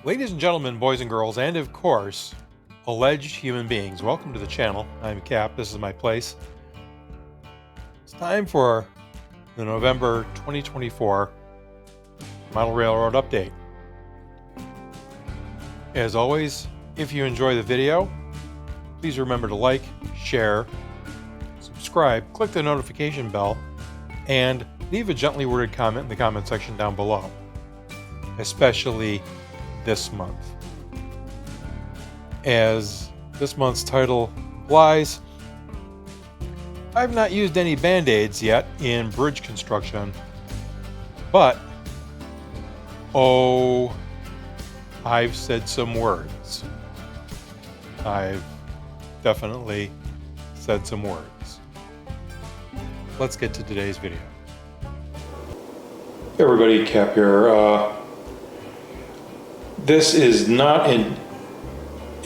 Ladies and gentlemen, boys and girls, and of course, alleged human beings, welcome to the channel. I'm Cap, this is my place. It's time for the November 2024 Model Railroad Update. As always, if you enjoy the video, please remember to like, share, subscribe, click the notification bell, and leave a gently worded comment in the comment section down below, especially this month. As this month's title implies, I've not used any band-aids yet in bridge construction, but I've said some words. I've definitely said some words. Let's get to today's video. Hey everybody, Cap here. This is not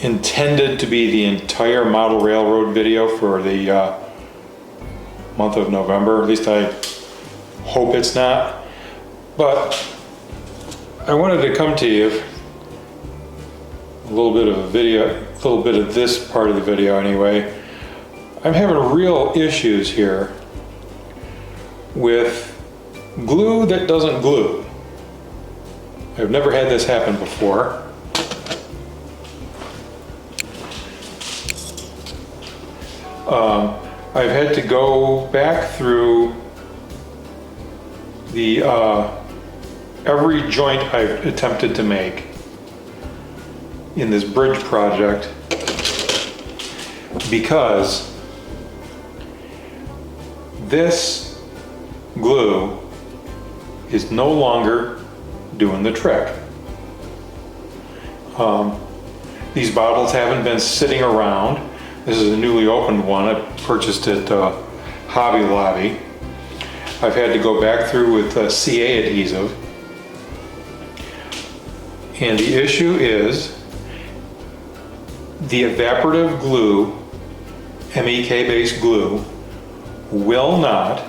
intended to be the entire model railroad video for the month of November. At least I hope it's not. But I wanted to come to you a little bit of a video, a little bit of this part of the video anyway. I'm having real issues here with glue that doesn't glue. I've never had this happen before. I've had to go back through the every joint I've attempted to make in this bridge project because this glue is no longer doing the trick. These bottles haven't been sitting around. This is a newly opened one. I purchased it Hobby Lobby. I've had to go back through with CA adhesive. And the issue is the evaporative glue, MEK based glue, will not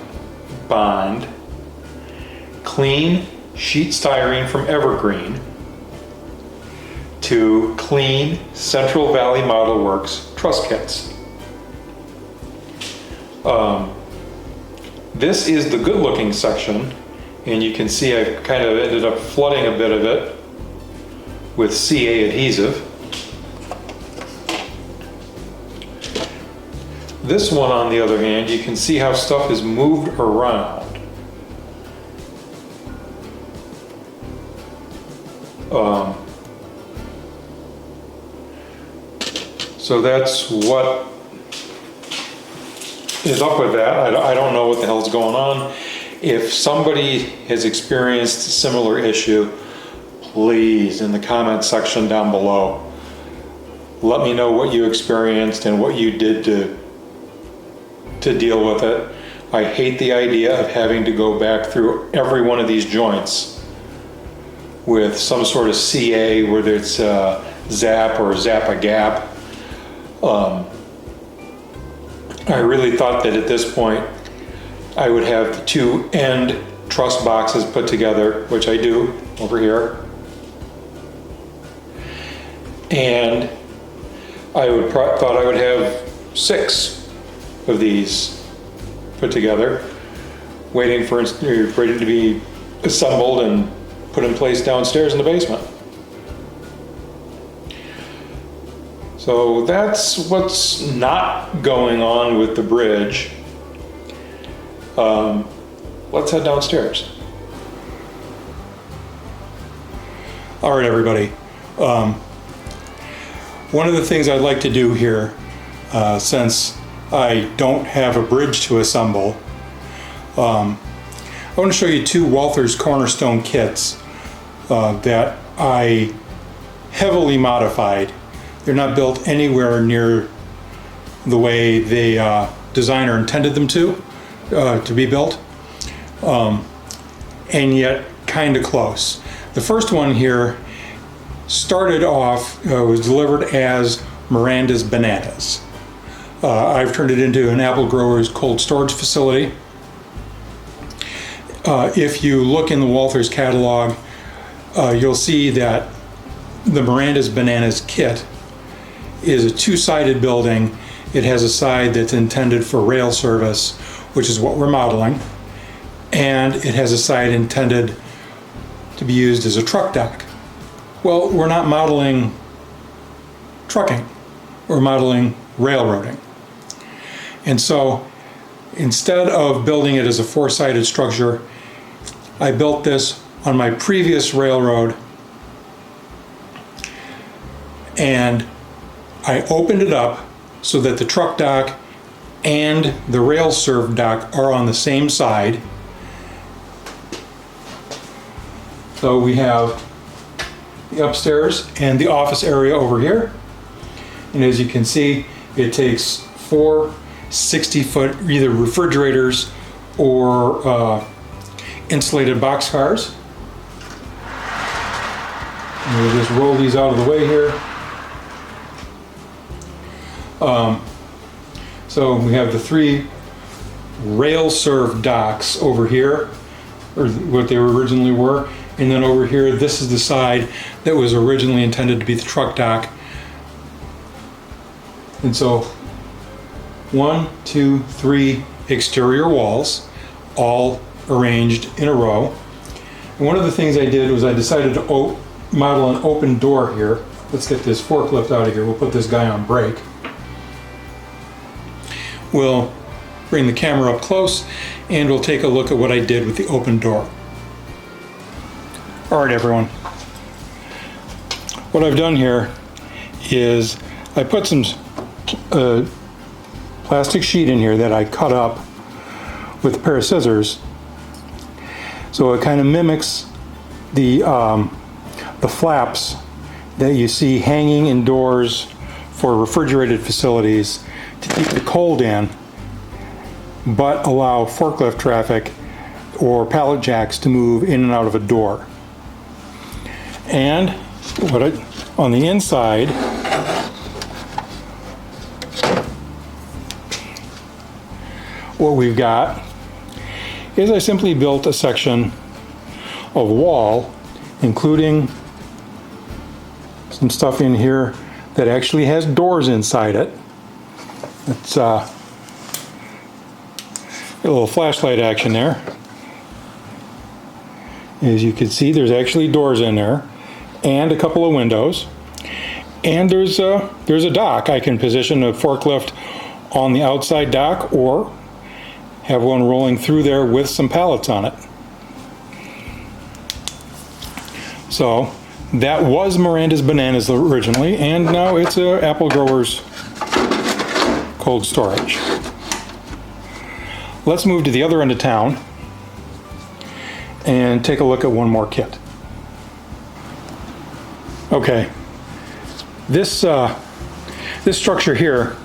bond clean sheet styrene from Evergreen to clean Central Valley Model Works truss kits. This is the good looking section, and you can see I've kind of ended up flooding a bit of it with CA adhesive. This one, on the other hand, you can see how stuff is moved around. So that's what is up with that. I don't know what the hell's going on. If somebody has experienced a similar issue, please, in the comment section down below, let me know what you experienced and what you did to deal with it. I hate the idea of having to go back through every one of these joints with some sort of CA, whether it's Zap or Zap-A-Gap. I really thought that at this point I would have the two end truss boxes put together, which I do over here, and I thought I would have 6 of these put together, waiting for ready to be assembled and put in place downstairs in the basement. So that's what's not going on with the bridge. Let's head downstairs. All right, everybody. One of the things I'd like to do here, since I don't have a bridge to assemble, I want to show you 2 Walthers Cornerstone kits that I heavily modified. They're not built anywhere near the way the designer intended them to be built, and yet kind of close. The first one here started off, was delivered as Miranda's Bananas. I've turned it into an apple grower's cold storage facility. If you look in the Walthers catalog, you'll see that the Miranda's Bananas kit is a two-sided building. It has a side that's intended for rail service, which is what we're modeling, and it has a side intended to be used as a truck dock. Well, we're not modeling trucking, we're modeling railroading. And so instead of building it as a four-sided structure, I built this on my previous railroad, and I opened it up so that the truck dock and the rail served dock are on the same side. So we have the upstairs and the office area over here. And as you can see, it takes 4 60-foot either refrigerators or insulated boxcars. And we'll just roll these out of the way here. So we have the 3 rail-served docks over here, or what they originally were, and then over here, this is the side that was originally intended to be the truck dock. And so 1, 2, 3 exterior walls, all arranged in a row. And one of the things I did was I decided to model an open door here. Let's get this forklift out of here. We'll put this guy on brake. We'll bring the camera up close and we'll take a look at what I did with the open door. All right, everyone. What I've done here is I put some plastic sheet in here that I cut up with a pair of scissors. So it kind of mimics the flaps that you see hanging in doors for refrigerated facilities to keep the cold in, but allow forklift traffic or pallet jacks to move in and out of a door. And on the inside, what we've got is I simply built a section of wall, including some stuff in here that actually has doors inside it. It's a little flashlight action there. As you can see, there's actually doors in there and a couple of windows. And there's a dock. I can position a forklift on the outside dock or have one rolling through there with some pallets on it. So that was Miranda's Bananas originally, and now it's Apple Growers cold storage. Let's move to the other end of town and take a look at one more kit. Okay, this structure here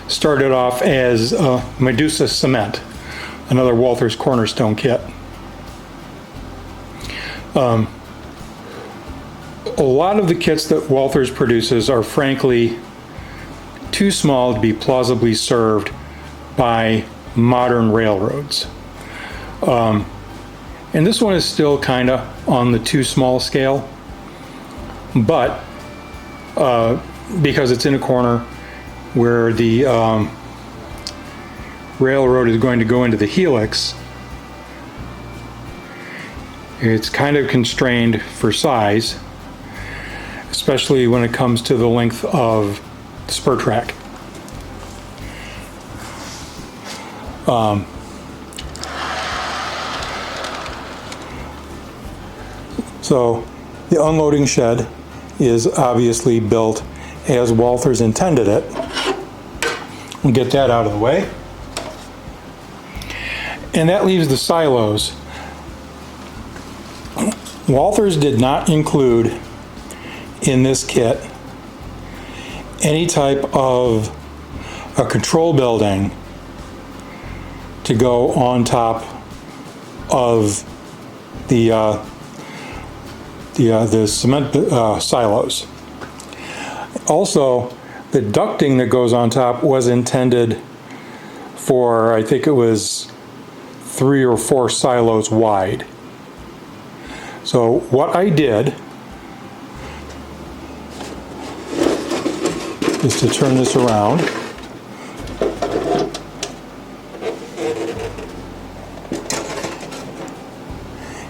started off as Medusa cement, another Walthers cornerstone kit. A lot of the kits that Walthers produces are frankly too small to be plausibly served by modern railroads. And this one is still kind of on the too small scale, but because it's in a corner where the railroad is going to go into the helix, it's kind of constrained for size, especially when it comes to the length of the spur track. So the unloading shed is obviously built as Walthers intended it. We'll get that out of the way. And that leaves the silos. Walthers did not include in this kit any type of a control building to go on top of the cement silos. Also, the ducting that goes on top was intended for, I think it was 3 or 4 silos wide. So what I did is to turn this around.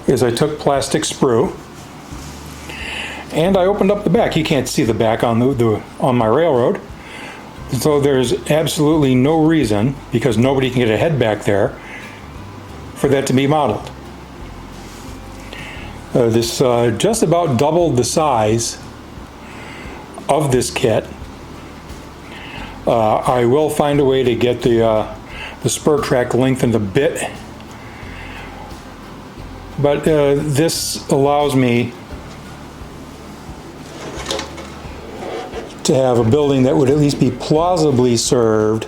Is I took plastic sprue and I opened up the back. You can't see the back on on my railroad, so there's absolutely no reason, because nobody can get a head back there, for that to be modeled. This just about doubled the size of this kit. I will find a way to get the spur track lengthened a bit, but this allows me to have a building that would at least be plausibly served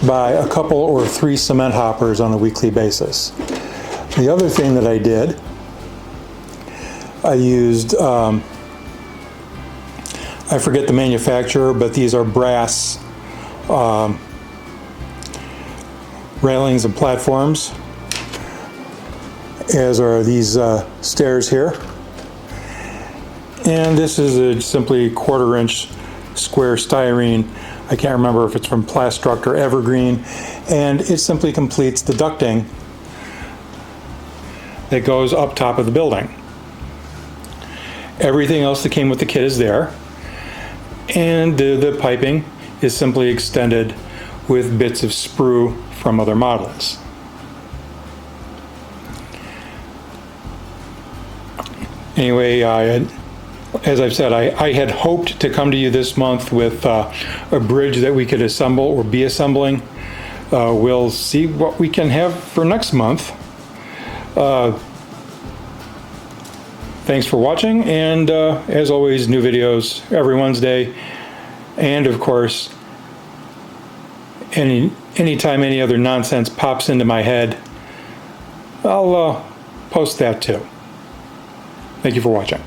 by a couple or 3 cement hoppers on a weekly basis. The other thing that I did, I used, I forget the manufacturer, but these are brass railings and platforms, as are these stairs here. And this is a simply 1/4 inch square styrene. I can't remember if it's from Plastruct or Evergreen, and it simply completes the ducting that goes up top of the building. Everything else that came with the kit is there, and the piping is simply extended with bits of sprue from other models. Anyway, as I've said, I had hoped to come to you this month with a bridge that we could assemble or be assembling. We'll see what we can have for next month. Thanks for watching, and as always, new videos every Wednesday. And of course, anytime any other nonsense pops into my head, I'll post that too. Thank you for watching.